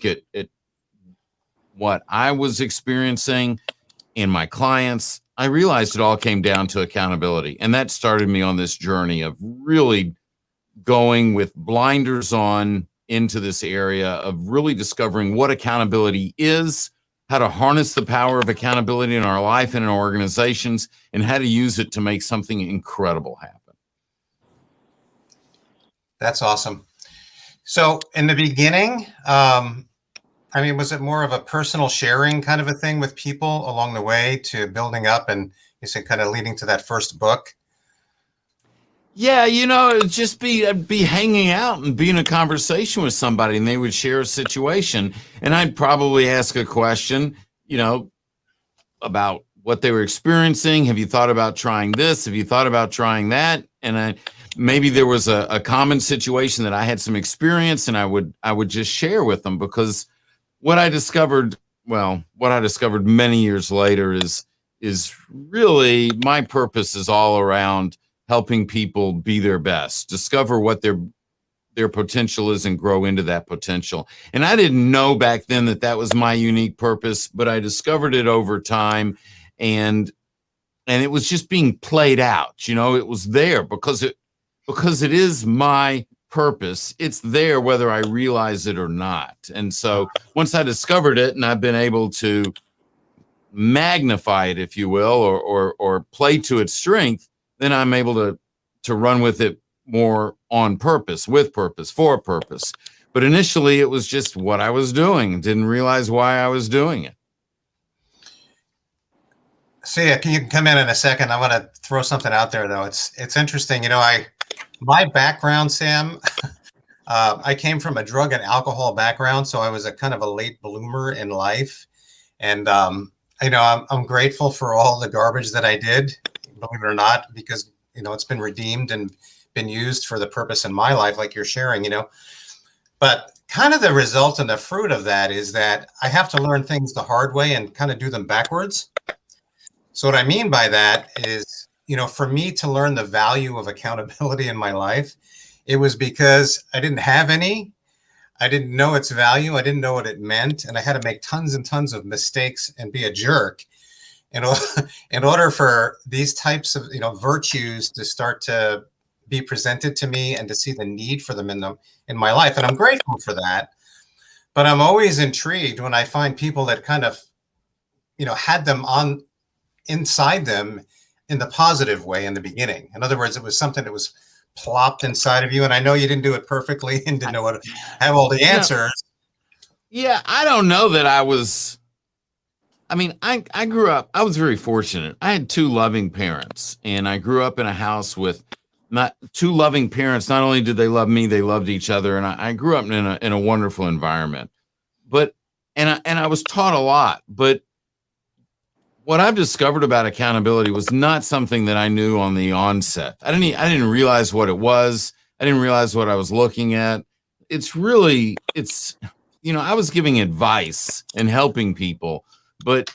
at what I was experiencing and my clients, I realized it all came down to accountability. And that started me on this journey of really going with blinders on into this area of really discovering what accountability is, how to harness the power of accountability in our life and in our organizations, and how to use it to make something incredible happen. That's awesome. So in the beginning, was it more of a personal sharing kind of a thing with people along the way to building up and you said kind of leading to that first book? Yeah, it'd just I'd be hanging out and be in a conversation with somebody and they would share a situation and I'd probably ask a question, about what they were experiencing. Have you thought about trying this? Have you thought about trying that? And maybe there was a common situation that I had some experience and I would just share with them, because what I discovered many years later is really my purpose is all around helping people be their best, discover what their potential is and grow into that potential. And I didn't know back then that was my unique purpose, but I discovered it over time, and it was just being played out. It was there because it is my purpose. It's there whether I realize it or not. And so once I discovered it and I've been able to magnify it, if you will, or play to its strength, then I'm able to run with it more on purpose, with purpose, for a purpose. But initially it was just what I was doing. Didn't realize why I was doing it. So yeah, you can come in a second. I want to throw something out there though. It's interesting. My background, Sam, I came from a drug and alcohol background. So I was a kind of a late bloomer in life. And, I'm grateful for all the garbage that I did, believe it or not, because, it's been redeemed and been used for the purpose in my life, like you're sharing, but kind of the result and the fruit of that is that I have to learn things the hard way and kind of do them backwards. So what I mean by that is, for me to learn the value of accountability in my life, it was because I didn't have any. I didn't know its value. I didn't know what it meant. And I had to make tons and tons of mistakes and be a jerk in order for these types of, virtues to start to be presented to me and to see the need for them in my life. And I'm grateful for that. But I'm always intrigued when I find people that kind of, had them on inside them in the positive way in the beginning. In other words, it was something that was plopped inside of you. And I know you didn't do it perfectly and didn't know what to have all the answers. Yeah, I don't know that I was. I grew up, I was very fortunate. I had two loving parents, and I grew up in a house with not two loving parents. Not only did they love me, they loved each other. And I grew up in a wonderful environment, and I was taught a lot, but what I've discovered about accountability was not something that I knew on the onset. I didn't realize what it was. I didn't realize what I was looking at. It's I was giving advice and helping people, but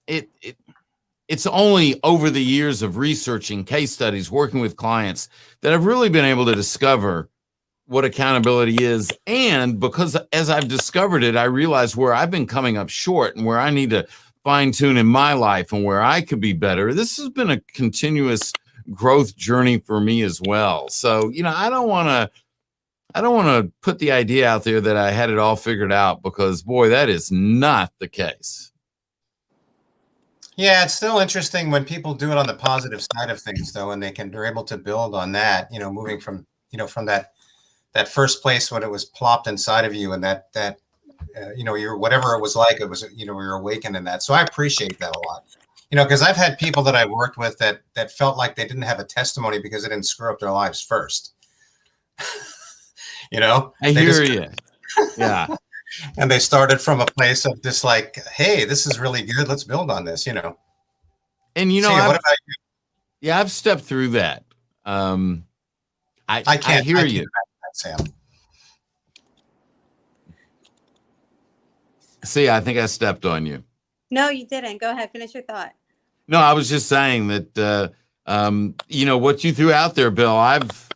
it's only over the years of researching case studies, working with clients, that I've really been able to discover what accountability is. And because as I've discovered it, I realized where I've been coming up short and where I need to fine tune in my life and where I could be better. This has been a continuous growth journey for me as well. So, I don't want to put the idea out there that I had it all figured out, because boy, that is not the case. Yeah, it's still interesting when people do it on the positive side of things, though, and they're able to build on that, moving from, from that first place when it was plopped inside of you, and that your whatever it was like, it was, you're awakened in that. So I appreciate that a lot, because I've had people that I worked with that felt like they didn't have a testimony because they didn't screw up their lives first. I hear you. Yeah. And they started from a place of just like, hey, this is really good. Let's build on this, And what about you? Yeah, I've stepped through that. I hear you, Sam. See, I think I stepped on you. No, you didn't. Go ahead. Finish your thought. No, I was just saying that, what you threw out there, Bill, I've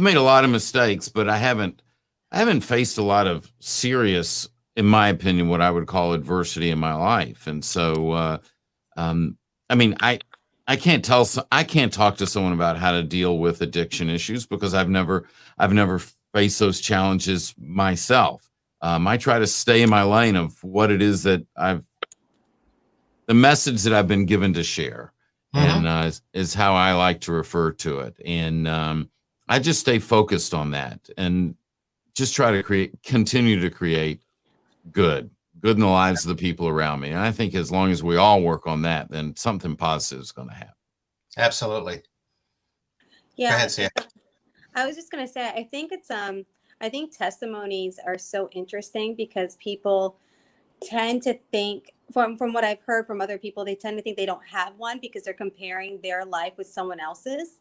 made a lot of mistakes, but I haven't I haven't faced a lot of serious, in my opinion, what I would call adversity in my life. And so, I mean, I can't I can't talk to someone about how to deal with addiction issues because I've never faced those challenges myself. I try to stay in my lane of what it is that the message that I've been given to share, and is how I like to refer to it. And I just stay focused on that and just try to continue to create good in the lives of the people around me. And I think as long as we all work on that, then something positive is going to happen. Absolutely. Go Yeah, ahead, Sam. I was just gonna say, I think it's I think testimonies are so interesting because people tend to think, from what I've heard from other people, they tend to think they don't have one because they're comparing their life with someone else's.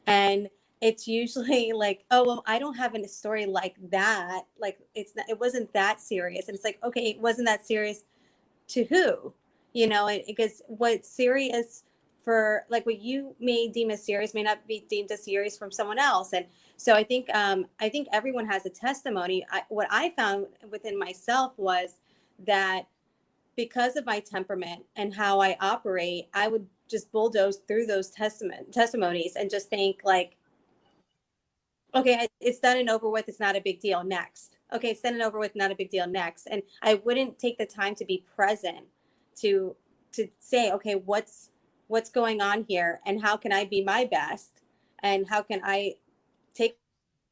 And it's usually like, oh, well, I don't have a story like that. Like it wasn't that serious. And it's like, okay, it wasn't that serious to who? Because what's serious for, like, what you may deem as serious may not be deemed as serious from someone else. And so I think everyone has a testimony. What I found within myself was that because of my temperament and how I operate, I would just bulldoze through those testimonies and just think like, okay, it's done and over with. It's not a big deal. Next. Okay, it's done and over with. Not a big deal. Next. And I wouldn't take the time to be present to say, okay, what's going on here, and how can I be my best, and how can I take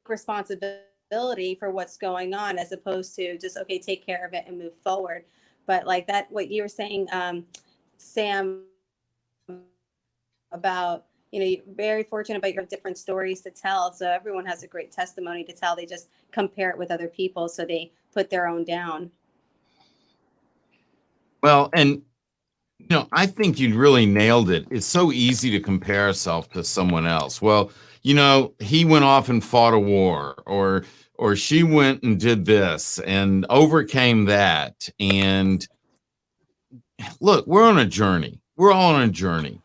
responsibility for what's going on, as opposed to just, okay, take care of it and move forward. But like that, what you were saying, Sam, about, you're very fortunate, but you have different stories to tell. So everyone has a great testimony to tell. They just compare it with other people, so they put their own down. Well, and I think you really nailed it. It's so easy to compare ourselves to someone else. Well, he went off and fought a war, or she went and did this and overcame that. And look, we're on a journey. We're all on a journey.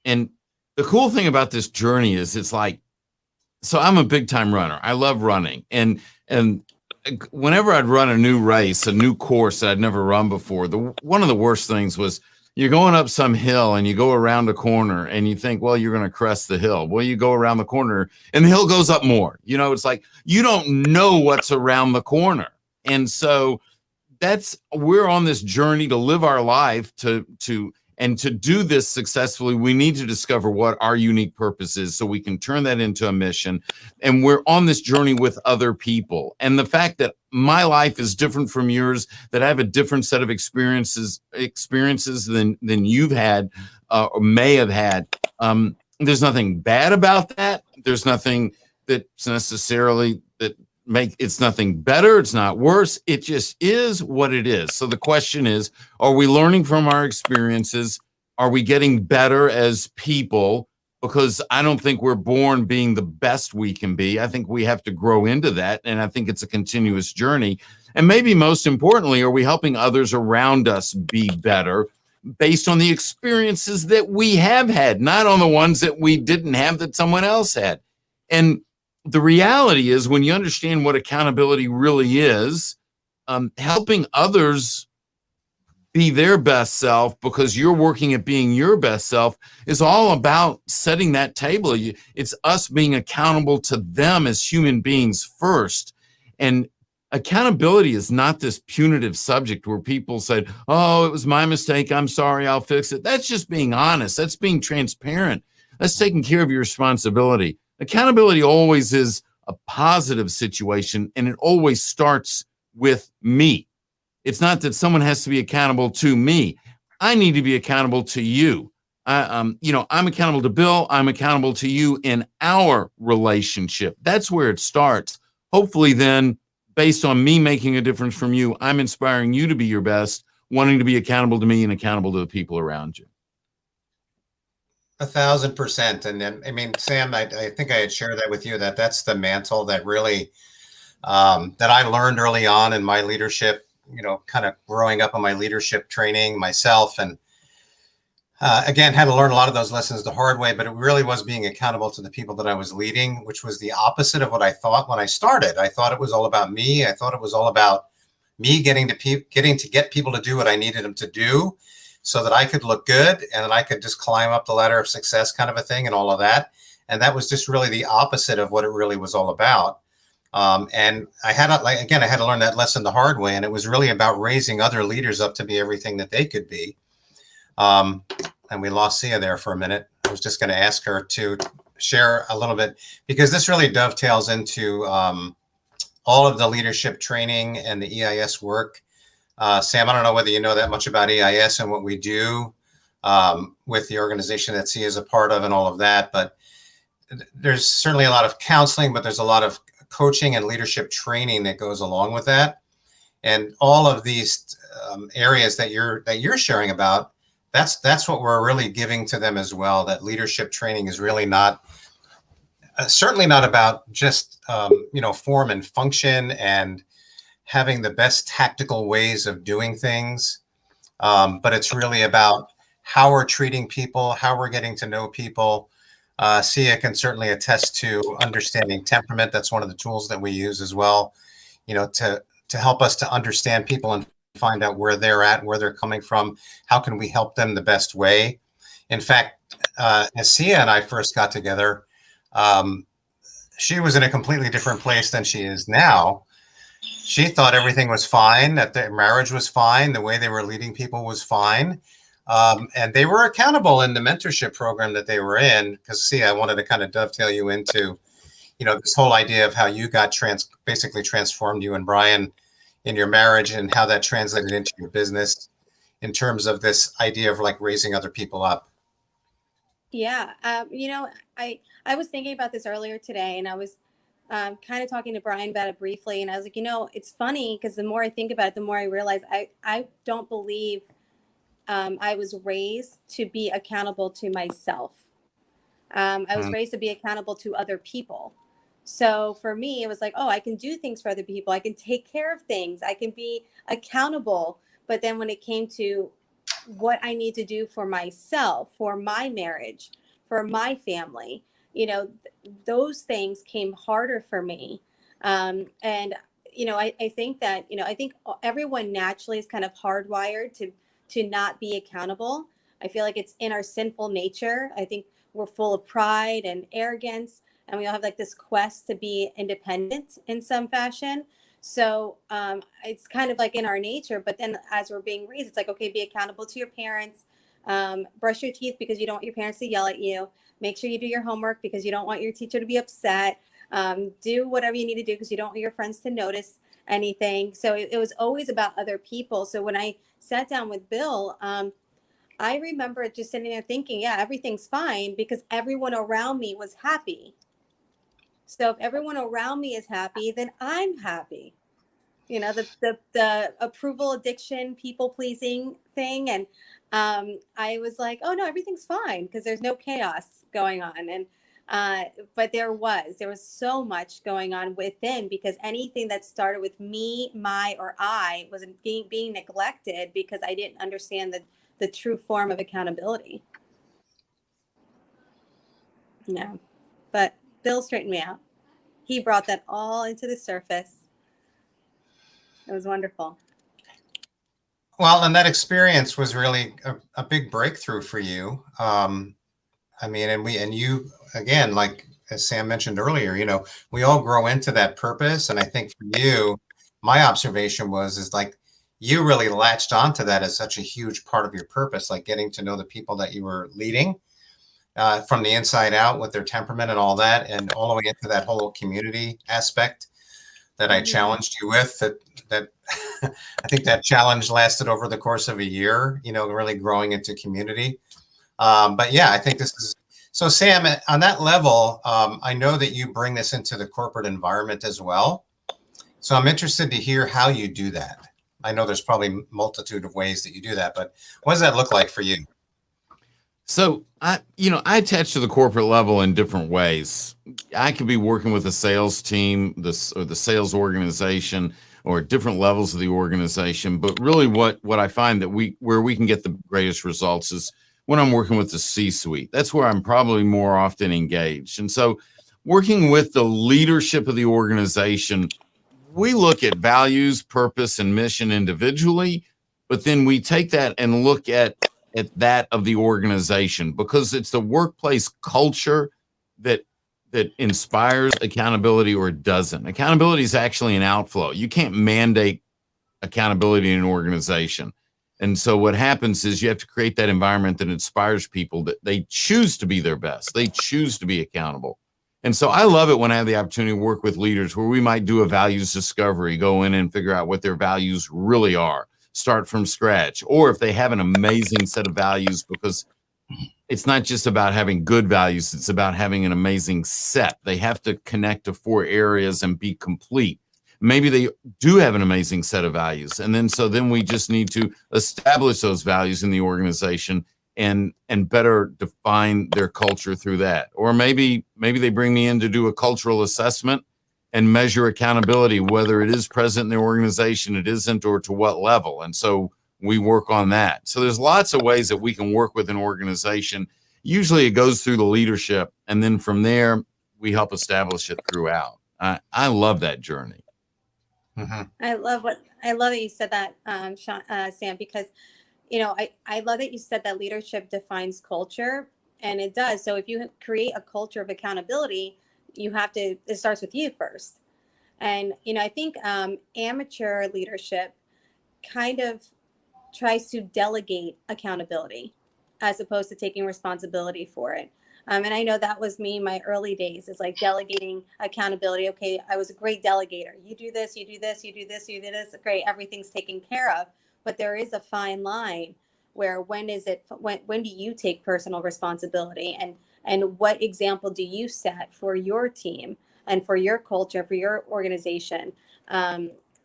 And the cool thing about this journey is it's like, so I'm a big time runner. I love running. And whenever I'd run a new race, a new course that I'd never run before, one of the worst things was you're going up some hill and you go around a corner and you think, well, you're going to crest the hill. Well, you go around the corner and the hill goes up more. It's like you don't know what's around the corner. And so we're on this journey to live our life and to do this successfully. We need to discover what our unique purpose is so we can turn that into a mission. And we're on this journey with other people. And the fact that my life is different from yours, that I have a different set of experiences than you've had or may have had. There's nothing bad about that. There's nothing that's necessarily it's nothing better. It's not worse. It just is what it is. So the question is, are we learning from our experiences? Are we getting better as people? Because I don't think we're born being the best we can be. I think we have to grow into that. And I think it's a continuous journey. And maybe most importantly, are we helping others around us be better based on the experiences that we have had, not on the ones that we didn't have that someone else had? And the reality is, when you understand what accountability really is, helping others be their best self because you're working at being your best self is all about setting that table. It's us being accountable to them as human beings first. And accountability is not this punitive subject where people say, oh, it was my mistake. I'm sorry. I'll fix it. That's just being honest. That's being transparent. That's taking care of your responsibility. Accountability always is a positive situation, and it always starts with me. It's not that someone has to be accountable to me. I need to be accountable to you. I'm accountable to Bill. I'm accountable to you in our relationship. That's where it starts. Hopefully then, based on me making a difference from you, I'm inspiring you to be your best, wanting to be accountable to me and accountable to the people around you. 1,000%. And then, I mean, Sam, I think I had shared that with you, that's the mantle that really, that I learned early on in my leadership, kind of growing up in my leadership training myself. And again, had to learn a lot of those lessons the hard way, but it really was being accountable to the people that I was leading, which was the opposite of what I thought when I started. I thought it was all about me. I thought it was all about me getting to get people to do what I needed them to do so that I could look good and that I could just climb up the ladder of success kind of a thing and all of that. And that was just really the opposite of what it really was all about. And I had to learn that lesson the hard way. And it was really about raising other leaders up to be everything that they could be. And we lost Sia there for a minute. I was just going to ask her to share a little bit, because this really dovetails into all of the leadership training and the EIS work. Sam, I don't know whether you know that much about EIS and what we do with the organization that Sia is a part of and all of that, but there's certainly a lot of counseling, but there's a lot of coaching and leadership training that goes along with that. And all of these areas that you're sharing about, that's what we're really giving to them as well. That leadership training is really not, certainly not about just, form and function and having the best tactical ways of doing things. But it's really about how we're treating people, how we're getting to know people. Sia can certainly attest to understanding temperament. That's one of the tools that we use as well, to help us to understand people and find out where they're at, where they're coming from. How can we help them the best way? In fact, as Sia and I first got together, she was in a completely different place than she is now. She thought everything was fine, that their marriage was fine, the way they were leading people was fine. And they were accountable in the mentorship program that they were in. Because Sia, I wanted to kind of dovetail you into, this whole idea of how you got basically transformed, you and Brian, in your marriage, and how that translated into your business in terms of this idea of like raising other people up. Yeah. I was thinking about this earlier today, and I was kind of talking to Brian about it briefly. And I was like, it's funny because the more I think about it, the more I realize I don't believe I was raised to be accountable to myself. I was raised to be accountable to other people. So for me, it was like, oh, I can do things for other people. I can take care of things. I can be accountable. But then when it came to what I need to do for myself, for my marriage, for my family, those things came harder for me. And, I think that, I think everyone naturally is kind of hardwired to not be accountable. I feel like it's in our sinful nature. I think we're full of pride and arrogance, and we all have like this quest to be independent in some fashion. So it's kind of like in our nature, but then as we're being raised, it's like, okay, be accountable to your parents, brush your teeth because you don't want your parents to yell at you, make sure you do your homework because you don't want your teacher to be upset, do whatever you need to do because you don't want your friends to notice anything. So it was always about other people. So when I sat down with Bill, I remember just sitting there thinking, yeah, everything's fine because everyone around me was happy. So if everyone around me is happy, then I'm happy. The approval addiction, people pleasing thing. And I was like, oh no, everything's fine because there's no chaos going on. And but there was so much going on within, because anything that started with me, my, or I was being neglected because I didn't understand the true form of accountability. No, but Bill straightened me out. He brought that all into the surface. It was wonderful. Well, and that experience was really a big breakthrough for you. And you, again, like as Sam mentioned earlier, we all grow into that purpose. And I think for you, my observation is like, you really latched onto that as such a huge part of your purpose, like getting to know the people that you were leading from the inside out with their temperament and all that, and all the way into that whole community aspect that I challenged you with. That I think that challenge lasted over the course of a year, really growing into community. But yeah, I think this is, so Sam, on that level, I know that you bring this into the corporate environment as well. So I'm interested to hear how you do that. I know there's probably a multitude of ways that you do that, but what does that look like for you? So I attach to the corporate level in different ways. I could be working with a sales team, the sales organization, or different levels of the organization. But really what I find that where we can get the greatest results is when I'm working with the C-suite. That's where I'm probably more often engaged. And so working with the leadership of the organization, we look at values, purpose, and mission individually, but then we take that and look at that of the organization, because it's the workplace culture that inspires accountability or doesn't. Accountability is actually an outflow. You can't mandate accountability in an organization. And so what happens is you have to create that environment that inspires people, that they choose to be their best. They choose to be accountable. And so I love it when I have the opportunity to work with leaders where we might do a values discovery, go in and figure out what their values really are, start from scratch. Or if they have an amazing set of values, because it's not just about having good values, it's about having an amazing set. They have to connect to 4 areas and be complete. Maybe they do have an amazing set of values. And then we just need to establish those values in the organization and better define their culture through that. Or maybe they bring me in to do a cultural assessment and measure accountability, whether it is present in their organization, it isn't, or to what level. And so we work on that. So there's lots of ways that we can work with an organization. Usually it goes through the leadership, and then from there, we help establish it throughout. I love that journey. Mm-hmm. I love that you said that, Sam, because I love that you said that leadership defines culture, and it does. So if you create a culture of accountability, it starts with you first. And, I think amateur leadership kind of tries to delegate accountability as opposed to taking responsibility for it. And I know that was me in my early days, is like delegating accountability. Okay, I was a great delegator. You do this, you do this, you do this, you do this. Great, everything's taken care of. But there is a fine line where when do you take personal responsibility, and what example do you set for your team and for your culture, for your organization?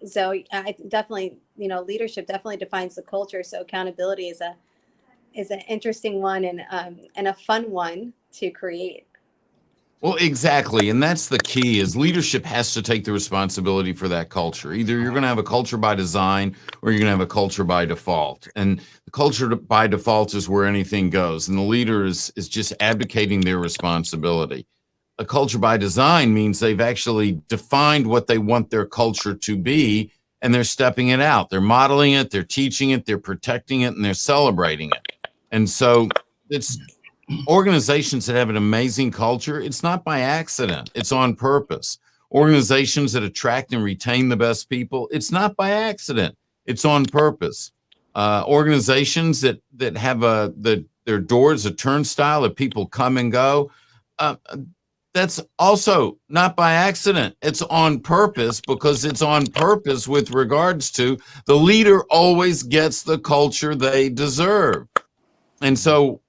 So I definitely, leadership definitely defines the culture. So accountability is an interesting one and a fun one to create. Well, exactly. And that's the key, is leadership has to take the responsibility for that culture. Either you're going to have a culture by design or you're going to have a culture by default. And the culture by default is where anything goes. And the leader is just abdicating their responsibility. A culture by design means they've actually defined what they want their culture to be, and they're stepping it out. They're modeling it, they're teaching it, they're protecting it, and they're celebrating it. And so it's organizations that have an amazing culture. It's not by accident. It's on purpose. Organizations that attract and retain the best people. It's not by accident. It's on purpose. Organizations that have their doors a turnstile that people come and go. That's also not by accident. It's on purpose, because it's on purpose with regards to the leader always gets the culture they deserve. And so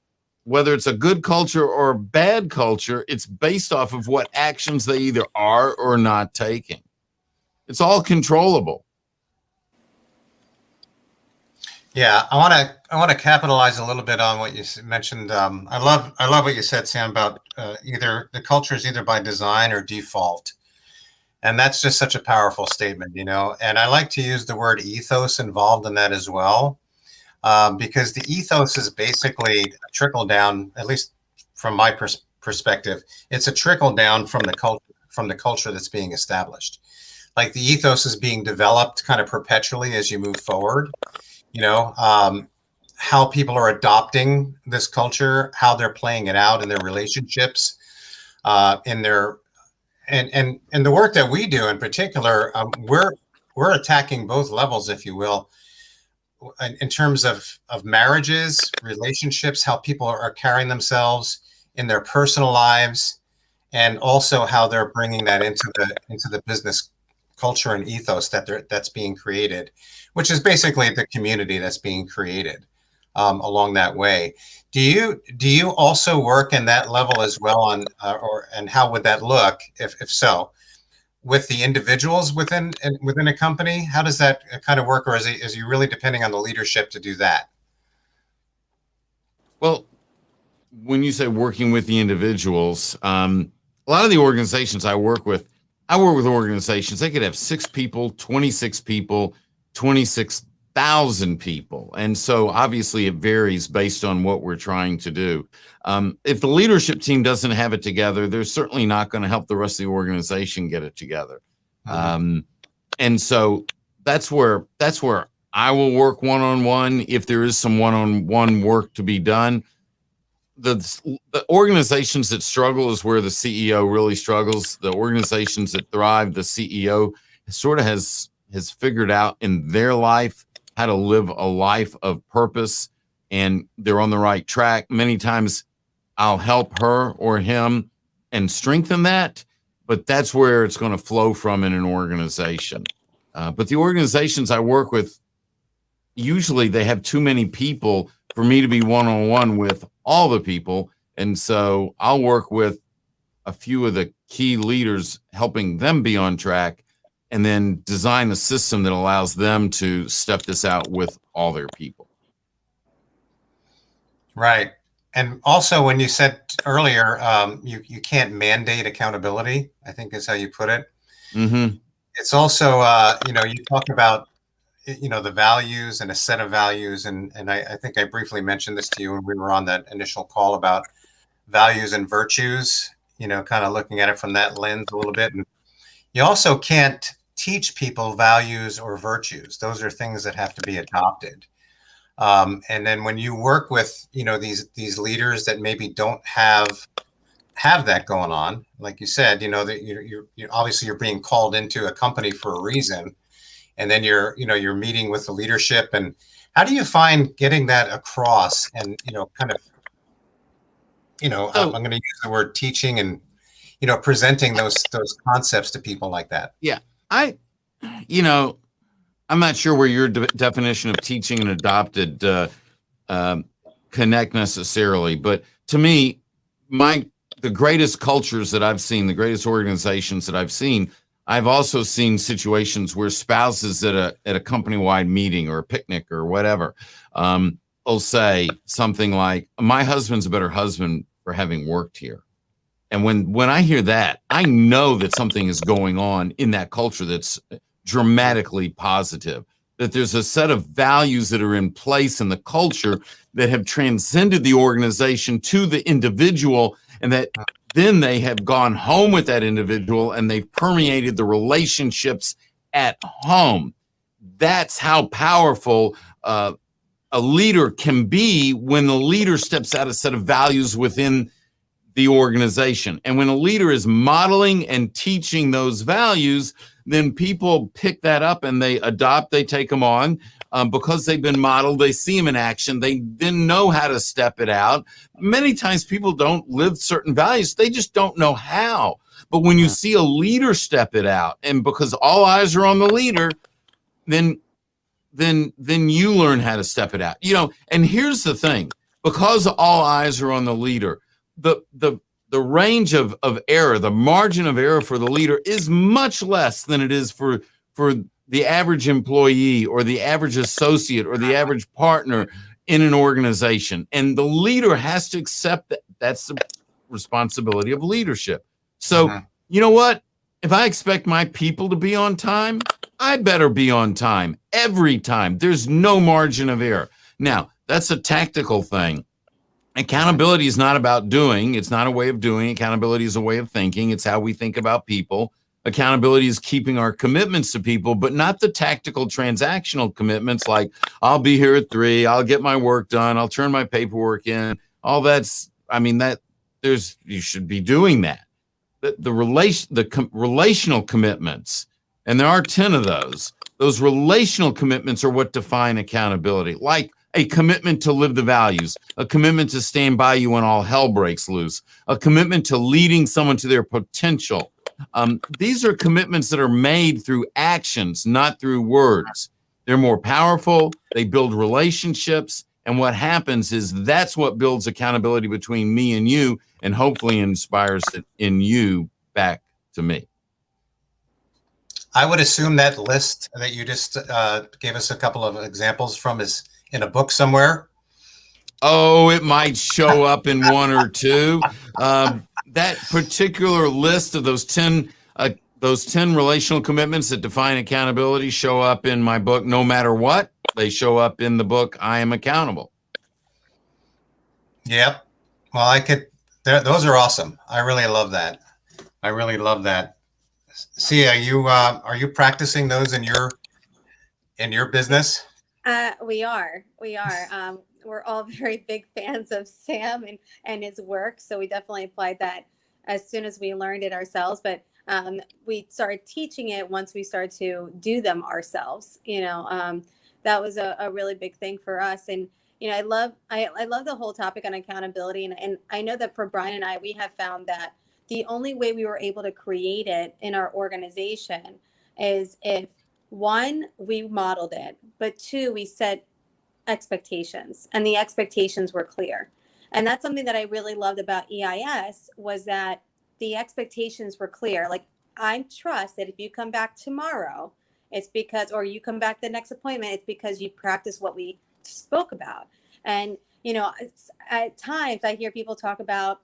whether it's a good culture or a bad culture, it's based off of what actions they either are or not taking. It's all controllable. Yeah, I want to capitalize a little bit on what you mentioned. I love what you said, Sam, about either the culture is either by design or default, and that's just such a powerful statement, And I like to use the word ethos involved in that as well, because the ethos is basically a trickle down, at least from my perspective. It's a trickle down from the culture that's being established. Like the ethos is being developed kind of perpetually as you move forward. How people are adopting this culture, how they're playing it out in their relationships, in their and the work that we do in particular, we're attacking both levels, if you will, in terms of marriages, relationships, how people are carrying themselves in their personal lives, and also how they're bringing that into the business culture and ethos that's being created, which is basically the community that's being created along that way. Do you also work in that level as well, and how would that look if so, with the individuals within a company? How does that kind of work, or is you really depending on the leadership to do that? Well, when you say working with the individuals, a lot of the organizations I work with organizations, they could have 6 people, 26 people, 26 1,000 people. And so obviously it varies based on what we're trying to do. If the leadership team doesn't have it together, they're certainly not going to help the rest of the organization get it together. And so that's where I will work one-on-one if there is some one-on-one work to be done. The organizations that struggle is where the CEO really struggles. The organizations that thrive, the CEO sort of has figured out in their life how to live a life of purpose, and they're on the right track. Many times I'll help her or him and strengthen that, but that's where it's going to flow from in an organization. But the organizations I work with, usually they have too many people for me to be one-on-one with all the people. And so I'll work with a few of the key leaders, helping them be on track, and then design a system that allows them to step this out with all their people. Right. And also, when you said earlier, you can't mandate accountability, I think is how you put it. Mm-hmm. It's also, you talk about, the values and a set of values. And I think I briefly mentioned this to you when we were on that initial call about values and virtues, kind of looking at it from that lens a little bit. And you also can't teach people values or virtues. Those are things that have to be adopted. And then when you work with, these leaders that maybe don't have that going on, like you said, that you're obviously you're being called into a company for a reason, and then you're meeting with the leadership. And how do you find getting that across? And kind of, I'm going to use the word teaching and presenting those concepts to people like that. Yeah, I'm not sure where your definition of teaching and adopted connect necessarily, but to me, the greatest cultures that I've seen, the greatest organizations that I've seen, I've also seen situations where spouses at a company-wide meeting or a picnic or whatever will say something like, "My husband's a better husband for having worked here." And when I hear that, I know that something is going on in that culture that's dramatically positive, that there's a set of values that are in place in the culture that have transcended the organization to the individual, and that then they have gone home with that individual and they've permeated the relationships at home. That's how powerful a leader can be when the leader steps out a set of values within the organization. And when a leader is modeling and teaching those values, then people pick that up and they adopt, they take them on because they've been modeled, they see them in action, they then know how to step it out. Many times people don't live certain values, they just don't know how. But when you see a leader step it out, and because all eyes are on the leader, then you learn how to step it out. And here's the thing, because all eyes are on the leader, the range of error, the margin of error for the leader is much less than it is for the average employee or the average associate or the average partner in an organization. And the leader has to accept that that's the responsibility of leadership. So, you know what? If I expect my people to be on time, I better be on time every time. There's no margin of error. Now, that's a tactical thing. Accountability is not about doing. It's not a way of doing. Accountability is a way of thinking. It's how we think about people. Accountability is keeping our commitments to people, but not the tactical transactional commitments like I'll be here at 3, I'll get my work done, I'll turn my paperwork in. All that's, you should be doing that. The relational commitments, and there are 10 of those relational commitments are what define accountability. Like a commitment to live the values, a commitment to stand by you when all hell breaks loose, a commitment to leading someone to their potential. These are commitments that are made through actions, not through words. They're more powerful. They build relationships. And what happens is that's what builds accountability between me and you, and hopefully inspires it in you back to me. I would assume that list that you just gave us a couple of examples from is in a book somewhere. Oh, it might show up in one or two. That particular list of those 10 relational commitments that define accountability show up in my book, No Matter What. they show up in the book, I Am Accountable. Yep. Well, those are awesome. I really love that. I really love that. See, are you practicing those in your business? We are. We're all very big fans of Sam and his work. So we definitely applied that as soon as we learned it ourselves. But we started teaching it once we started to do them ourselves. That was a really big thing for us. And, I love the whole topic on accountability. And I know that for Brian and I, we have found that the only way we were able to create it in our organization is if, one, we modeled it, but two, we set expectations, and the expectations were clear. And that's something that I really loved about EIS, was that the expectations were clear. Like, I trust that if you come back tomorrow, it's because, or you come back the next appointment, it's because you practice what we spoke about. And, at times I hear people talk about,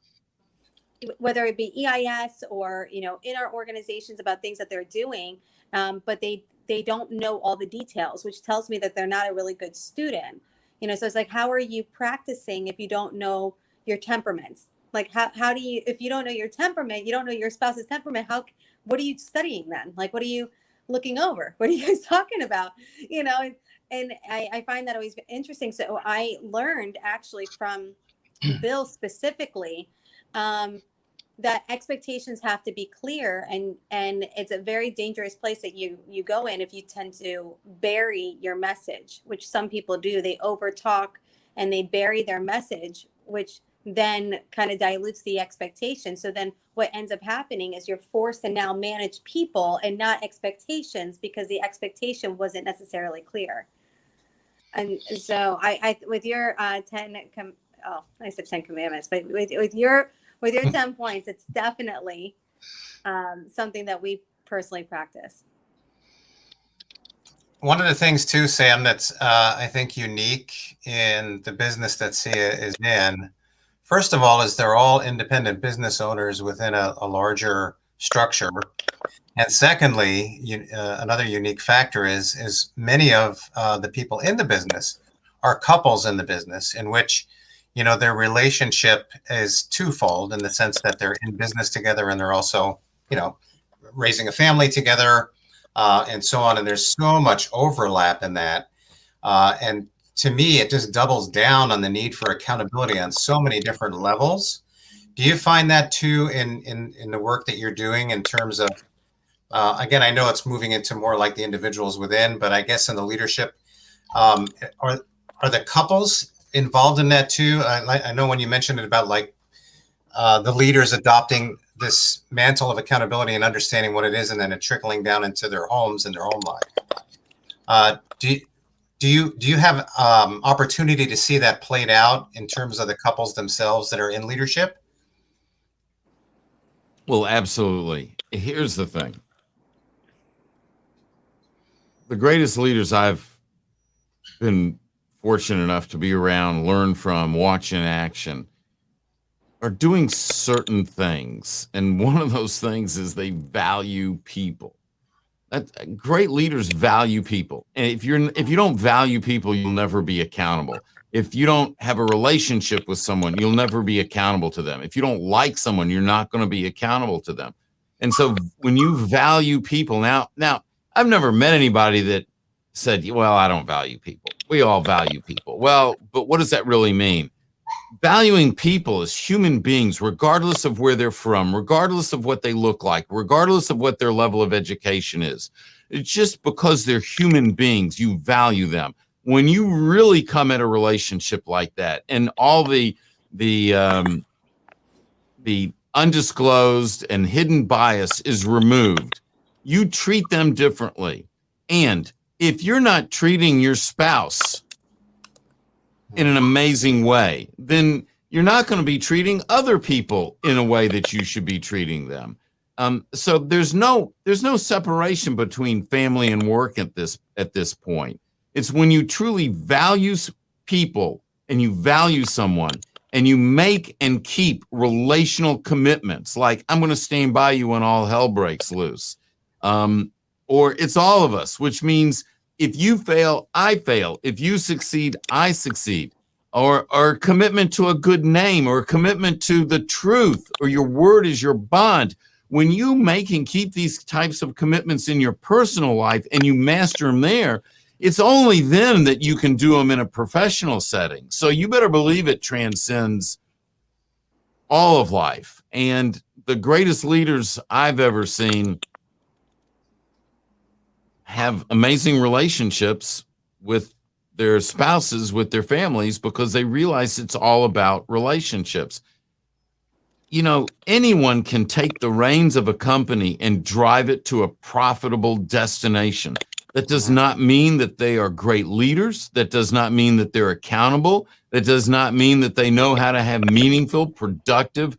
whether it be EIS or, in our organizations, about things that they're doing, but they don't know all the details, which tells me that they're not a really good student. So it's like, how are you practicing if you don't know your temperaments? Like, how do you, if you don't know your temperament, you don't know your spouse's temperament, what are you studying then? Like, what are you looking over? What are you guys talking about? And I find that always interesting. So I learned actually from Bill specifically, that expectations have to be clear, and it's a very dangerous place that you go in if you tend to bury your message, which some people do. They over talk and they bury their message, which then kind of dilutes the expectation. So then what ends up happening is you're forced to now manage people and not expectations, because the expectation wasn't necessarily clear. And so I with your I said 10 commandments, but with your 10 points, it's definitely something that we personally practice. One of the things too, Sam, that's I think unique in the business that Sia is in, first of all, is they're all independent business owners within a larger structure. And secondly, another unique factor is many of the people in the business are couples in the business, in which their relationship is twofold, in the sense that they're in business together and they're also, raising a family together, and so on. And there's so much overlap in that. And to me, it just doubles down on the need for accountability on so many different levels. Do you find that too in the work that you're doing, in terms of, again, I know it's moving into more like the individuals within, but I guess in the leadership, are the couples involved in that too? I know when you mentioned it about the leaders adopting this mantle of accountability and understanding what it is, and then it trickling down into their homes and their own life. Do you have opportunity to see that played out in terms of the couples themselves that are in leadership? Well, absolutely. Here's the thing. The greatest leaders I've been fortunate enough to be around, learn from, watch in action, are doing certain things. And one of those things is they value people. Great leaders value people. And if you don't value people, you'll never be accountable. If you don't have a relationship with someone, you'll never be accountable to them. If you don't like someone, you're not going to be accountable to them. And so when you value people, now I've never met anybody that said, well, I don't value people. We all value people. Well, but what does that really mean? Valuing people as human beings, regardless of where they're from, regardless of what they look like, regardless of what their level of education is. It's just because they're human beings, you value them. When you really come at a relationship like that, and all the undisclosed and hidden bias is removed, you treat them differently. And if you're not treating your spouse in an amazing way, then you're not going to be treating other people in a way that you should be treating them. So there's no separation between family and work at this point. It's when you truly value people and you value someone and you make and keep relational commitments, like I'm going to stand by you when all hell breaks loose. Or it's all of us, which means if you fail, I fail. If you succeed, I succeed. Or commitment to a good name, or commitment to the truth, or your word is your bond. When you make and keep these types of commitments in your personal life and you master them there, it's only then that you can do them in a professional setting. So you better believe it transcends all of life. And the greatest leaders I've ever seen have amazing relationships with their spouses, with their families, because they realize it's all about relationships. You know, anyone can take the reins of a company and drive it to a profitable destination. That does not mean that they are great leaders. That does not mean that they're accountable. That does not mean that they know how to have meaningful, productive,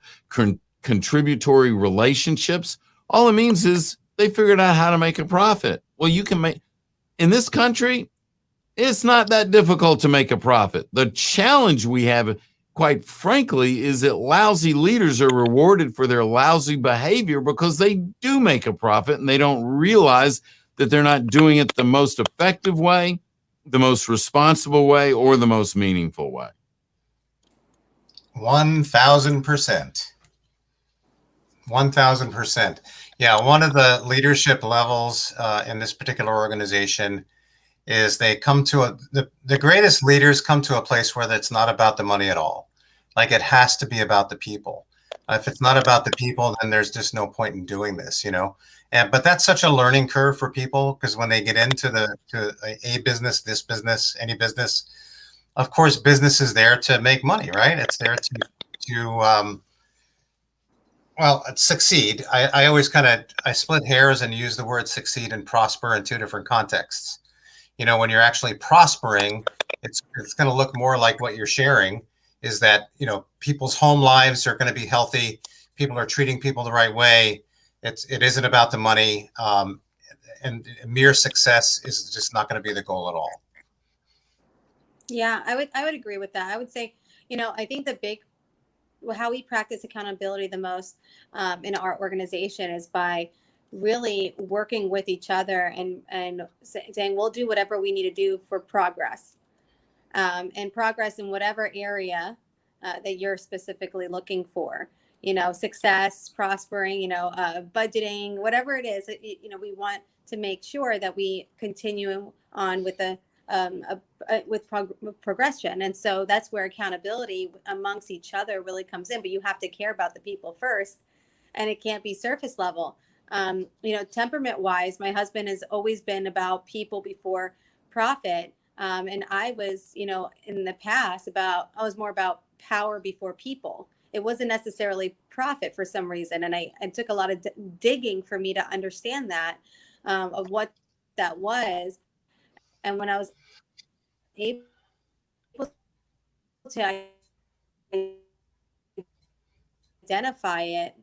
contributory relationships. All it means is they figured out how to make a profit. Well, you can make, in this country, it's not that difficult to make a profit. The challenge we have, quite frankly, is that lousy leaders are rewarded for their lousy behavior because they do make a profit and they don't realize that they're not doing it the most effective way, the most responsible way, or the most meaningful way. 1,000%. 1,000%. Yeah, one of the leadership levels in this particular organization is they come to the greatest leaders come to a place where it's not about the money at all. Like, it has to be about the people. If it's not about the people, then there's just no point in doing this, you know. But that's such a learning curve for people, because when they get into a business, this business, any business, of course, business is there to make money, right? It's there to succeed. I always I split hairs and use the word succeed and prosper in two different contexts. You know, when you're actually prospering, it's going to look more like what you're sharing, is that, you know, people's home lives are going to be healthy. People are treating people the right way. It isn't about the money, and mere success is just not going to be the goal at all. Yeah, I would agree with that. I would say, you know, I think how we practice accountability the most in our organization is by really working with each other and saying we'll do whatever we need to do for progress, and progress in whatever area that you're specifically looking for. You know, success, prospering, you know, budgeting, whatever it is. You know, we want to make sure that we continue on with progression. And so that's where accountability amongst each other really comes in. But you have to care about the people first, and it can't be surface level. You know, temperament wise, my husband has always been about people before profit. And I was, you know, in the past I was more about power before people. It wasn't necessarily profit for some reason. And it took a lot of digging for me to understand that, of what that was. And when I was able to identify it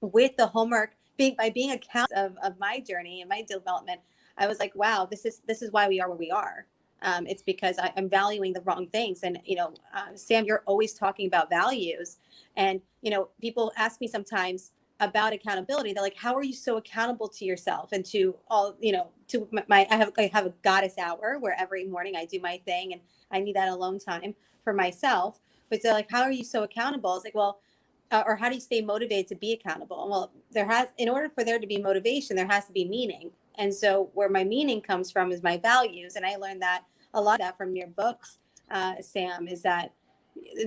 with the homework, by being accountable of my journey and my development, I was like, wow, this is why we are where we are. It's because I'm valuing the wrong things. And, you know, Sam, you're always talking about values. And, you know, people ask me sometimes about accountability. They're like, how are you so accountable to yourself and to all, you know, to I have a goddess hour where every morning I do my thing, and I need that alone time for myself. But they're like, how are you so accountable? It's like, well, or how do you stay motivated to be accountable? Well, in order for there to be motivation, there has to be meaning. And so where my meaning comes from is my values. And I learned that a lot of that from your books, Sam, is that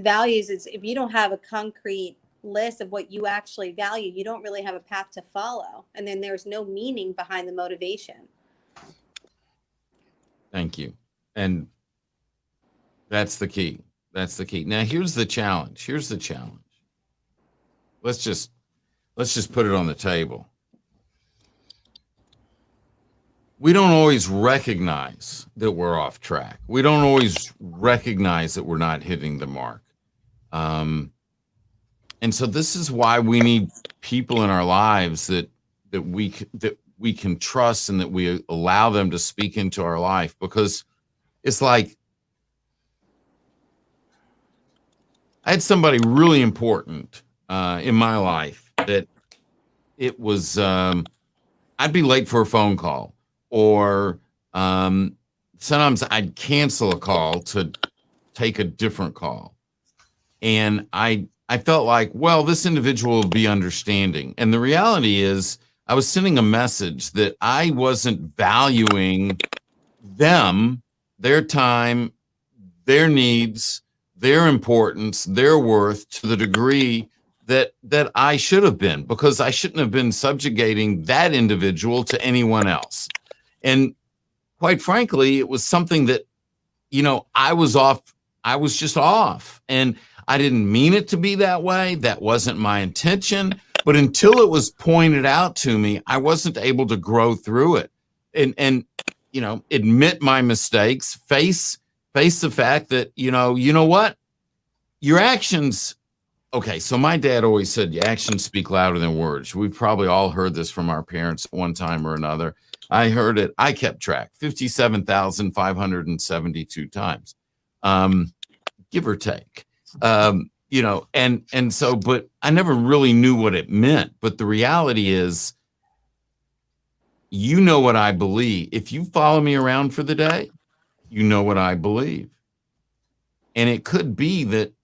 values is, if you don't have a concrete list of what you actually value, you don't really have a path to follow. And then there's no meaning behind the motivation. Thank you. And that's the key. That's the key. Now, here's the challenge. Let's just put it on the table. We don't always recognize that we're off track. We don't always recognize that we're not hitting the mark. And so this is why we need people in our lives that we can trust, and that we allow them to speak into our life, because it's like, I had somebody really important in my life that it was, I'd be late for a phone call, or Sometimes I'd cancel a call to take a different call. And I felt like, well, this individual will be understanding. And the reality is I was sending a message that I wasn't valuing them, their time, their needs, their importance, their worth to the degree that I should have been, because I shouldn't have been subjugating that individual to anyone else. And quite frankly, it was something that, I was off. I was just off. And I didn't mean it to be that way. That wasn't my intention. But until it was pointed out to me, I wasn't able to grow through it and admit my mistakes, face the fact that, you know what? Your actions. Okay, so my dad always said, your actions speak louder than words. We've probably all heard this from our parents at one time or another. I heard it. I kept track 57,572 times, give or take. And so, but I never really knew what it meant. But the reality is, you know what I believe. If you follow me around for the day, you know what I believe. And it could be that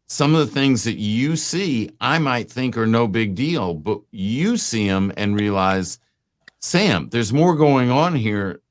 some of the things that you see, I might think are no big deal, but you see them and realize, Sam, there's more going on here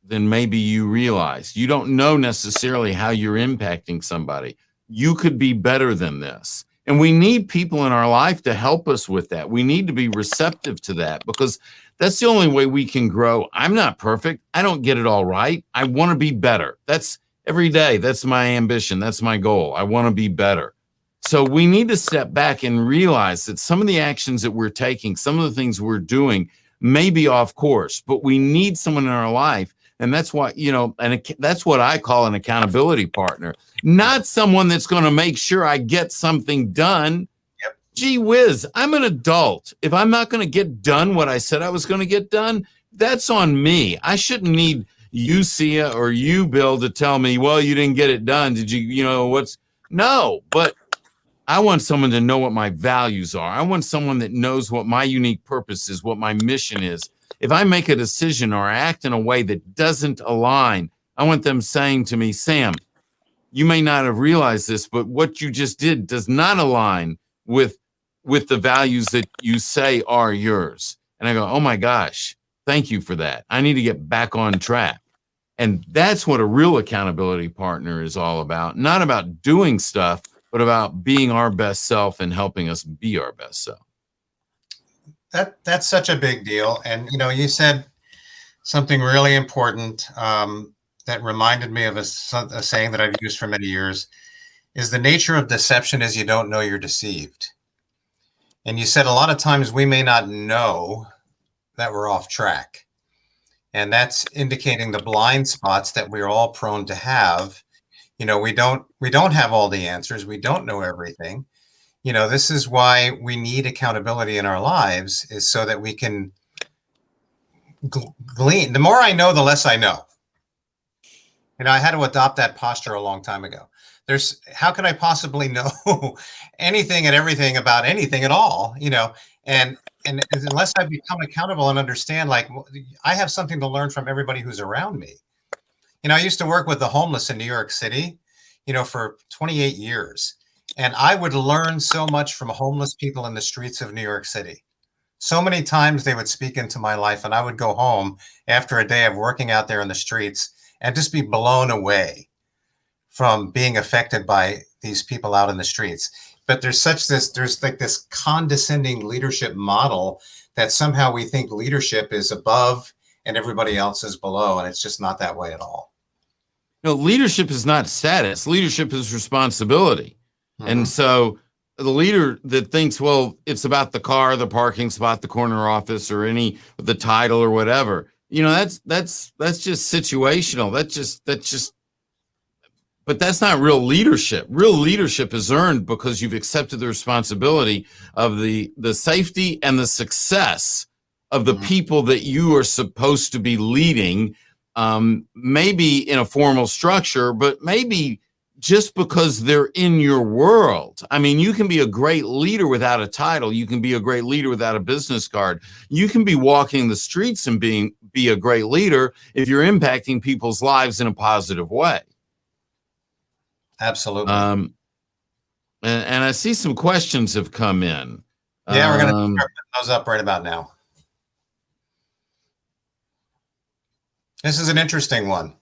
than maybe you realize. You don't know necessarily how you're impacting somebody. You could be better than this. And we need people in our life to help us with that. We need to be receptive to that, because that's the only way we can grow. I'm not perfect. I don't get it all right. I want to be better. That's every day. That's my ambition. That's my goal. I want to be better. So we need to step back and realize that some of the actions that we're taking, some of the things we're doing may be off course, but we need someone in our life. And that's why, and that's what I call an accountability partner, not someone that's going to make sure I get something done. Yep. Gee whiz, I'm an adult. If I'm not going to get done what I said I was going to get done, that's on me. I shouldn't need you, Sia, or you, Bill, to tell me, well, you didn't get it done. Did you, no, but I want someone to know what my values are. I want someone that knows what my unique purpose is, what my mission is. If I make a decision or act in a way that doesn't align, I want them saying to me, Sam, you may not have realized this, but what you just did does not align with the values that you say are yours. And I go, oh my gosh, thank you for that. I need to get back on track. And that's what a real accountability partner is all about. Not about doing stuff, but about being our best self and helping us be our best self. That's such a big deal. And, you said something really important that reminded me of a saying that I've used for many years, is the nature of deception is you don't know you're deceived. And you said a lot of times we may not know that we're off track. And that's indicating the blind spots that we're all prone to have. We don't have all the answers. We don't know everything. This is why we need accountability in our lives, is so that we can glean. The more I know, the less I know. I had to adopt that posture a long time ago. How can I possibly know anything and everything about anything at all? And unless I become accountable and understand, like, I have something to learn from everybody who's around me. I used to work with the homeless in New York City, for 28 years. And I would learn so much from homeless people in the streets of New York City. So many times they would speak into my life, and I would go home after a day of working out there in the streets and just be blown away from being affected by these people out in the streets. But there's like this condescending leadership model that somehow we think leadership is above and everybody else is below. And it's just not that way at all. No, leadership is not status. Leadership is responsibility. Mm-hmm. And so the leader that thinks, well, it's about the car, the parking spot, the corner office, or the title or whatever, that's just situational. But that's not real leadership. Real leadership is earned because you've accepted the responsibility of the safety and the success of the people that you are supposed to be leading, maybe in a formal structure, but maybe just because they're in your world. I mean, you can be a great leader without a title. You can be a great leader without a business card. You can be walking the streets and be a great leader if you're impacting people's lives in a positive way. Absolutely. And I see some questions have come in. Yeah, we're going to start putting those up right about now. This is an interesting one.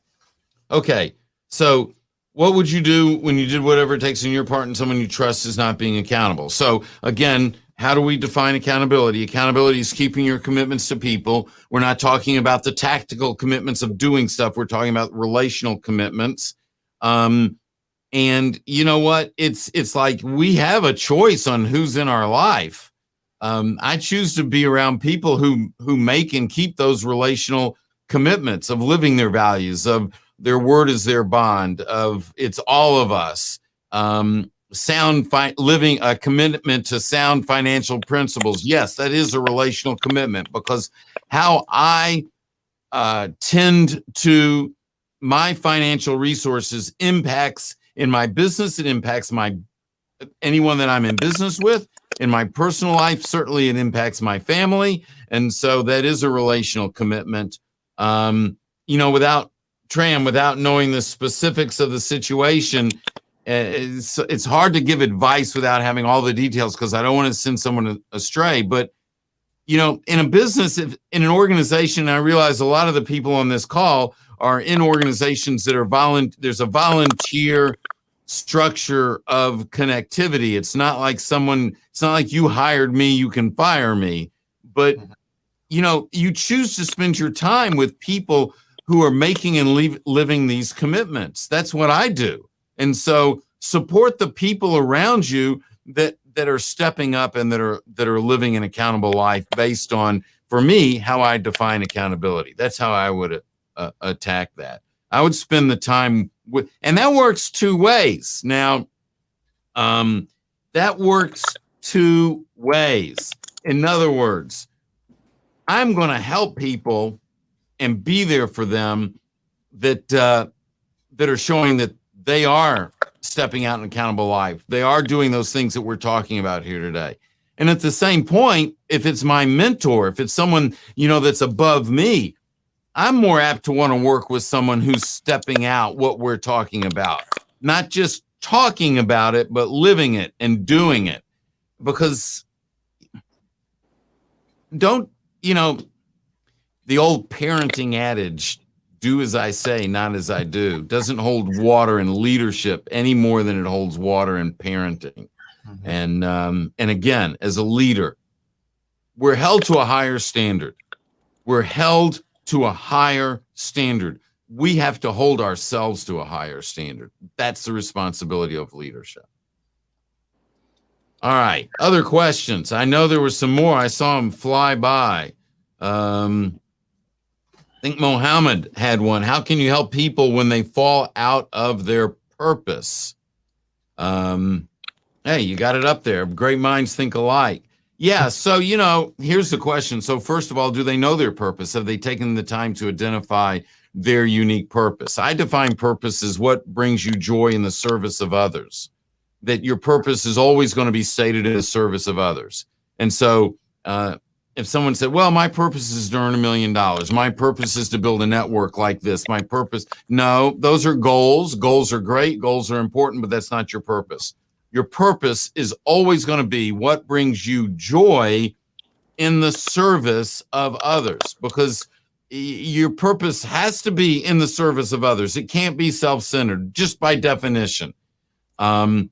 Okay, so what would you do when you did whatever it takes in your part and someone you trust is not being accountable? So again, how do we define accountability? Accountability is keeping your commitments to people. We're not talking about the tactical commitments of doing stuff. We're talking about relational commitments. And you know what? It's like we have a choice on who's in our life. I choose to be around people who make and keep those relational commitments of living their values, of their word is their bond, of it's all of us. Living a commitment to sound financial principles. Yes, that is a relational commitment, because how I tend to my financial resources impacts in my business. It impacts anyone that I'm in business with. In my personal life, certainly it impacts my family. And so that is a relational commitment. Without knowing the specifics of the situation, it's hard to give advice without having all the details, because I don't want to send someone astray. But, in a business, in an organization, I realize a lot of the people on this call are in organizations that are there's a volunteer structure of connectivity. It's not like you hired me, you can fire me. But, you choose to spend your time with people who are making and living these commitments. That's what I do. And so support the people around you that are stepping up and that are living an accountable life based on, for me, how I define accountability. That's how I would attack that. I would spend the time with, and that works two ways. Now, that works two ways. In other words, I'm going to help people and be there for them that are showing that they are stepping out in accountable life. They are doing those things that we're talking about here today. And at the same point, if it's my mentor, if it's someone, that's above me, I'm more apt to want to work with someone who's stepping out what we're talking about, not just talking about it, but living it and doing it. Because the old parenting adage, do as I say, not as I do, doesn't hold water in leadership any more than it holds water in parenting. Mm-hmm. And again, as a leader, we're held to a higher standard. We're held to a higher standard. We have to hold ourselves to a higher standard. That's the responsibility of leadership. All right. Other questions? I know there were some more. I saw them fly by. I think Mohammed had one. How can you help people when they fall out of their purpose? Hey, you got it up there. Great minds think alike. Yeah. So, here's the question. So first of all, do they know their purpose? Have they taken the time to identify their unique purpose? I define purpose as what brings you joy in the service of others, that your purpose is always going to be stated in the service of others. And so, if someone said, well, my purpose is to earn $1 million, my purpose is to build a network like this, my purpose, no, those are goals. Goals are great. Goals are important, but that's not your purpose. Your purpose is always going to be what brings you joy in the service of others, because your purpose has to be in the service of others. It can't be self-centered, just by definition. And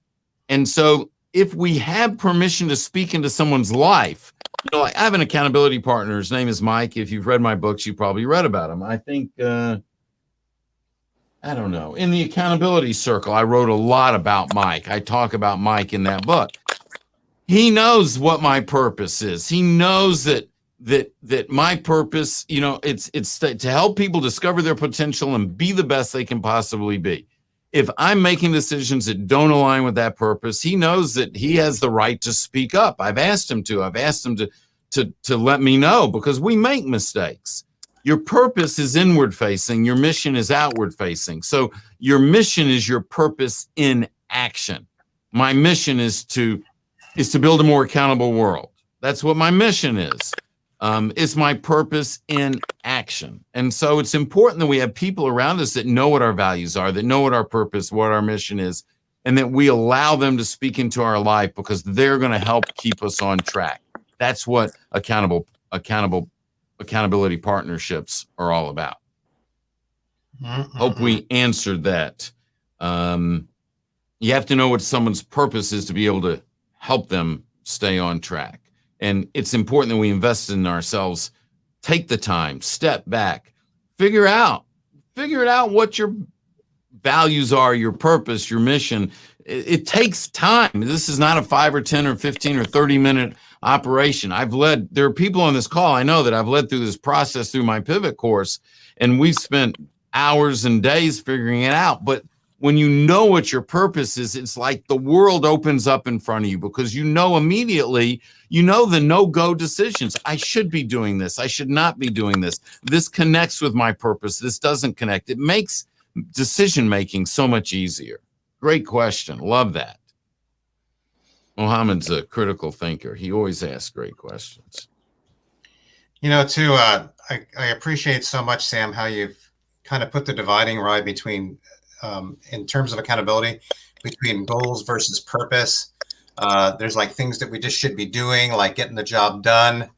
so if we have permission to speak into someone's life, I have an accountability partner. His name is Mike. If you've read my books, you probably read about him. I think, I don't know. In the accountability circle, I wrote a lot about Mike. I talk about Mike in that book. He knows what my purpose is. He knows that my purpose, it's to help people discover their potential and be the best they can possibly be. If I'm making decisions that don't align with that purpose, he knows that he has the right to speak up. I've asked him to. I've asked him to let me know, because we make mistakes. Your purpose is inward facing. Your mission is outward facing. So your mission is your purpose in action. My mission is to build a more accountable world. That's what my mission is. It's my purpose in action. And so it's important that we have people around us that know what our values are, that know what our purpose, what our mission is, and that we allow them to speak into our life because they're going to help keep us on track. That's what accountability partnerships are all about. Hope we answered that. You have to know what someone's purpose is to be able to help them stay on track. And it's important that we invest in ourselves, take the time, step back, figure it out what your values are, your purpose, your mission. It takes time. This is not a 5 or 10 or 15 or 30-minute operation. There are people on this call I know that I've led through this process through my pivot course, and we've spent hours and days figuring it out. But when you know what your purpose is, it's like the world opens up in front of you because you know immediately, the no-go decisions. I should be doing this. I should not be doing this. This connects with my purpose. This doesn't connect. It makes decision-making so much easier. Great question. Love that. Mohammed's a critical thinker. He always asks great questions. Too, I appreciate so much, Sam, how you've kind of put the dividing line between, in terms of accountability, between goals versus purpose. There's like things that we just should be doing, like getting the job done.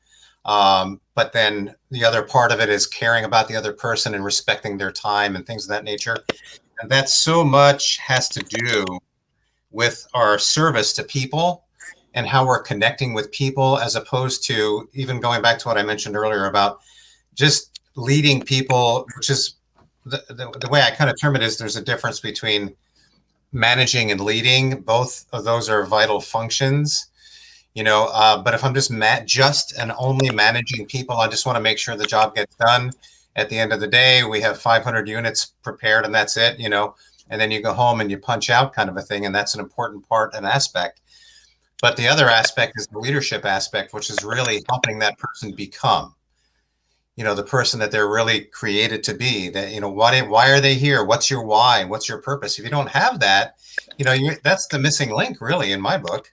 But then the other part of it is caring about the other person and respecting their time and things of that nature. And that so much has to do with our service to people and how we're connecting with people, as opposed to even going back to what I mentioned earlier about just leading people, which is the way I kind of term it is there's a difference between managing and leading. Both of those are vital functions, but if I'm just and only managing people, I just want to make sure the job gets done. At the end of the day, we have 500 units prepared and that's it, and then you go home and you punch out kind of a thing. And that's an important part and aspect. But the other aspect is the leadership aspect, which is really helping that person become, the person that they're really created to be. That, why are they here? What's your why? What's your purpose? If you don't have that, that's the missing link, really, in my book.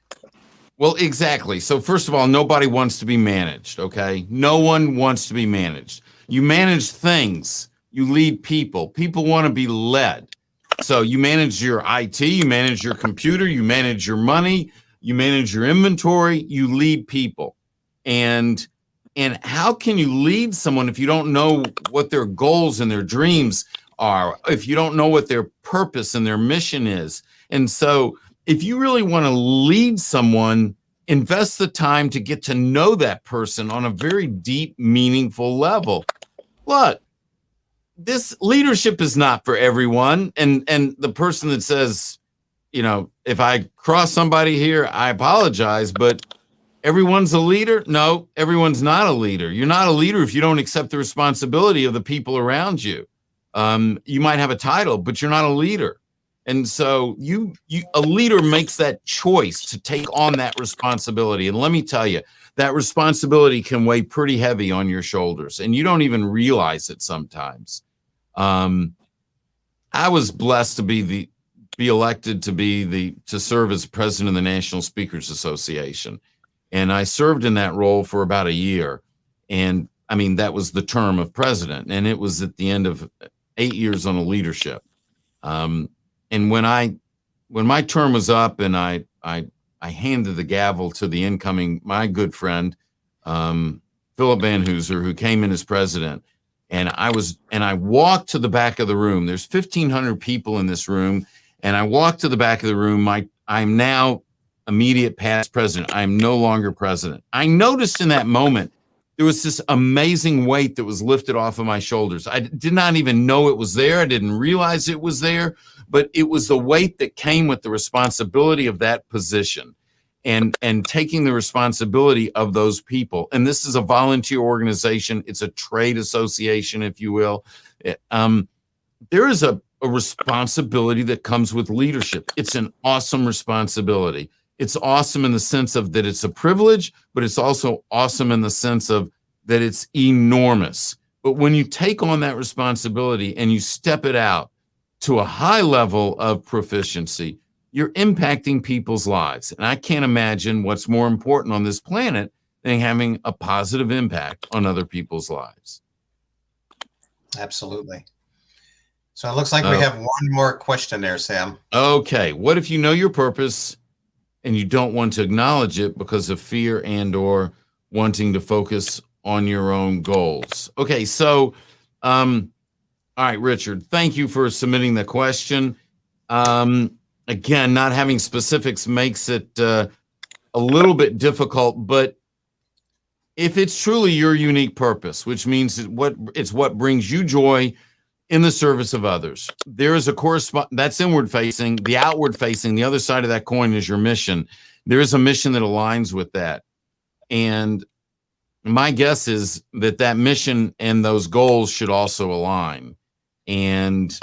Well, exactly. So first of all, nobody wants to be managed, okay? No one wants to be managed. You manage things. You lead people. People want to be led. So you manage your IT, you manage your computer, you manage your money, you manage your inventory, you lead people. And how can you lead someone if you don't know what their goals and their dreams are, if you don't know what their purpose and their mission is? And so if you really want to lead someone, invest the time to get to know that person on a very deep, meaningful level. Look, this leadership is not for everyone. And the person that says, if I cross somebody here, I apologize, but everyone's a leader? No, everyone's not a leader. You're not a leader if you don't accept the responsibility of the people around you. You might have a title, but you're not a leader. And so a leader makes that choice to take on that responsibility. And let me tell you, that responsibility can weigh pretty heavy on your shoulders, and you don't even realize it sometimes. I was blessed to be elected to serve as president of the National Speakers Association. And I served in that role for about a year. And I mean, that was the term of president. And it was at the end of 8 years on a leadership. And when my term was up and I handed the gavel to my good friend, Philip Van Hooser, who came in as president, and I walked to the back of the room. There's 1,500 people in this room. And I walked to the back of the room. I'm now immediate past president. I'm no longer president. I noticed in that moment, there was this amazing weight that was lifted off of my shoulders. I did not even know it was there. I didn't realize it was there, but it was the weight that came with the responsibility of that position and taking the responsibility of those people. And this is a volunteer organization. It's a trade association, if you will. There is a responsibility that comes with leadership. It's an awesome responsibility. It's awesome in the sense of that it's a privilege, but it's also awesome in the sense of that it's enormous. But when you take on that responsibility and you step it out to a high level of proficiency, you're impacting people's lives. And I can't imagine what's more important on this planet than having a positive impact on other people's lives. Absolutely. So it looks like we have one more question there, Sam. Okay. What if you know your purpose and you don't want to acknowledge it because of fear and or wanting to focus on your own goals? Okay. So, all right, Richard, thank you for submitting the question. Again, not having specifics makes it a little bit difficult, but if it's truly your unique purpose, which means it's what brings you joy in the service of others, there is a that's inward facing. The outward facing, the other side of that coin, is your mission. There is a mission that aligns with that. And my guess is that mission and those goals should also align. And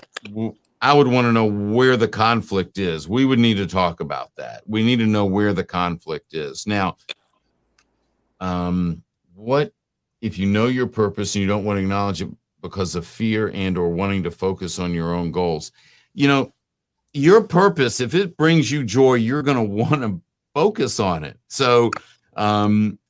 I would want to know where the conflict is. We would need to talk about that. We need to know where the conflict is. Now, what if you know your purpose and you don't want to acknowledge it because of fear and or wanting to focus on your own goals? You know, your purpose, if it brings you joy, you're going to want to focus on it. So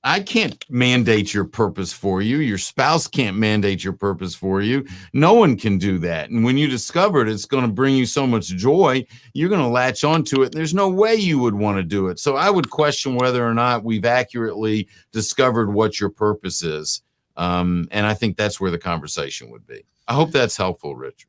I can't mandate your purpose for you. Your spouse can't mandate your purpose for you. No one can do that. And when you discover it, it's going to bring you so much joy, you're going to latch onto it. There's no way you would want to do it. So I would question whether or not we've accurately discovered what your purpose is. And I think that's where the conversation would be. I hope that's helpful, Richard.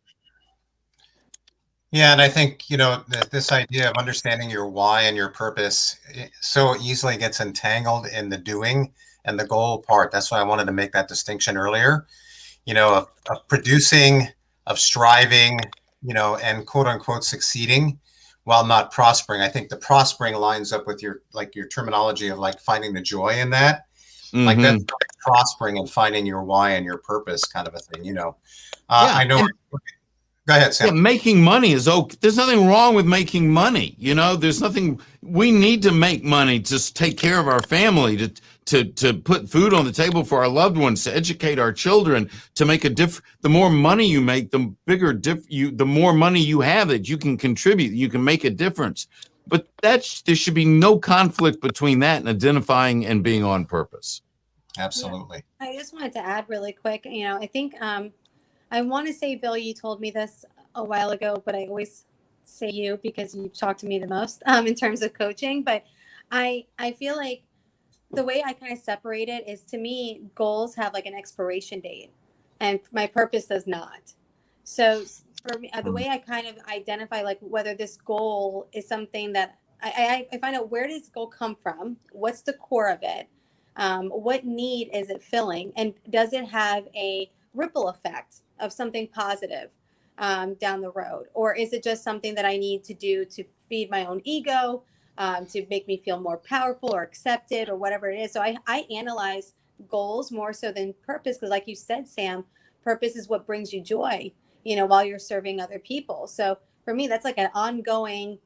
Yeah, and I think, you know, this idea of understanding your why and your purpose so easily gets entangled in the doing and the goal part. That's why I wanted to make that distinction earlier, you know, of producing, of striving, you know, and quote unquote succeeding while not prospering. I think the prospering lines up with your terminology of like finding the joy in that. Mm-hmm. Like that's like prospering and finding your why and your purpose kind of a thing, you know. Yeah, I know. Go ahead, Sam. Yeah, making money is okay. There's nothing wrong with making money. You know, there's nothing. We need to make money to take care of our family, to put food on the table for our loved ones, to educate our children, to make a difference. The more money you make, the bigger the more money you have that you can contribute. You can make a difference. But there should be no conflict between that and identifying and being on purpose. Absolutely. Yeah. I just wanted to add really quick. You know, I think. I want to say, Bill, you told me this a while ago, but I always say you because you talk to me the most in terms of coaching. But I feel like the way I kind of separate it is, to me, goals have like an expiration date and my purpose does not. So for me, the way I kind of identify like whether this goal is something that I find out, where does this goal come from? What's the core of it? What need is it filling? And does it have a ripple effect of something positive down the road? Or is it just something that I need to do to feed my own ego, to make me feel more powerful or accepted or whatever it is? So I analyze goals more so than purpose, because like you said, Sam, purpose is what brings you joy, you know, while you're serving other people. So for me, that's like an ongoing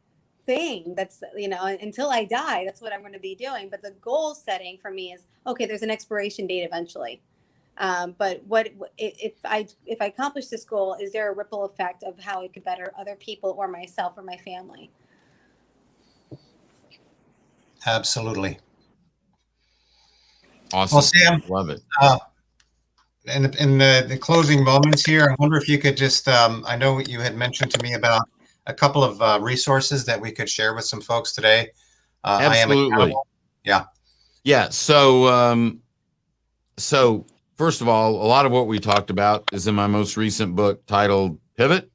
thing. That's, you know, until I die, that's what I'm going to be doing. But the goal setting for me is, okay, there's an expiration date eventually. But what if I accomplish this goal, is there a ripple effect of how it could better other people or myself or my family? Absolutely. Awesome. Well, Sam, love it. In the closing moments here, I wonder if you could just, I know you had mentioned to me about a couple of resources that we could share with some folks today. Absolutely. Yeah. So first of all, a lot of what we talked about is in my most recent book titled Pivot.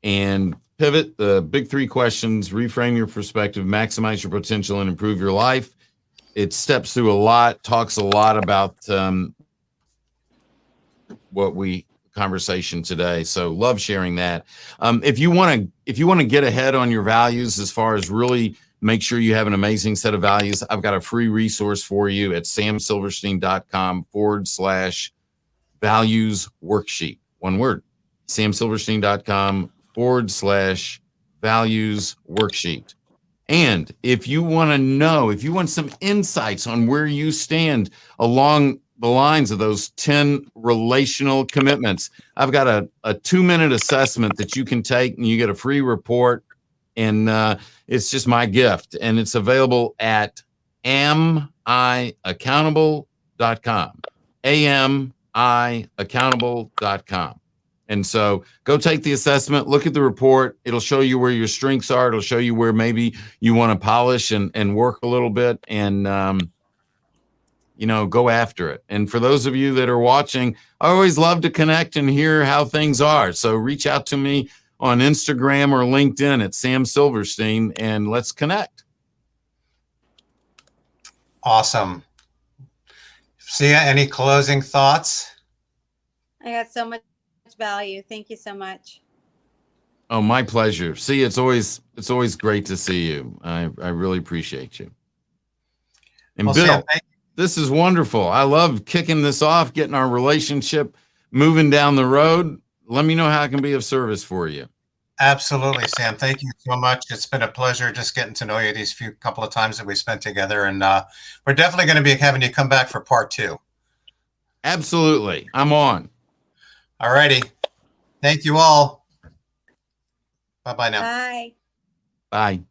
And Pivot, the big 3 questions: reframe your perspective, maximize your potential, and improve your life. It steps through a lot, talks a lot about conversation today. So love sharing that. If you want to get ahead on your values, as far as really make sure you have an amazing set of values, I've got a free resource for you at samsilverstein.com/values worksheet. One word, samsilverstein.com/values worksheet. And if you want to know, if you want some insights on where you stand along the lines of those 10 relational commitments. I've got a 2-minute assessment that you can take and you get a free report. And it's just my gift. And it's available at amiaccountable.com. amiaccountable.com. And so go take the assessment, look at the report. It'll show you where your strengths are. It'll show you where maybe you want to polish and work a little bit and, go after it. And for those of you that are watching, I always love to connect and hear how things are. So reach out to me on Instagram or LinkedIn at Sam Silverstein and let's connect. Awesome. Sia, any closing thoughts? I got so much value. Thank you so much. Oh, my pleasure. See, it's always great to see you. I really appreciate you. And Well, Bill, Sam, this is wonderful. I love kicking this off, getting our relationship moving down the road. Let me know how I can be of service for you. absolutely, Sam. Thank you so much. It's been a pleasure just getting to know you these couple of times that we spent together. And we're definitely going to be having you come back for part 2. Absolutely. I'm on. All righty. Thank you all. Bye-bye now. Bye. Bye.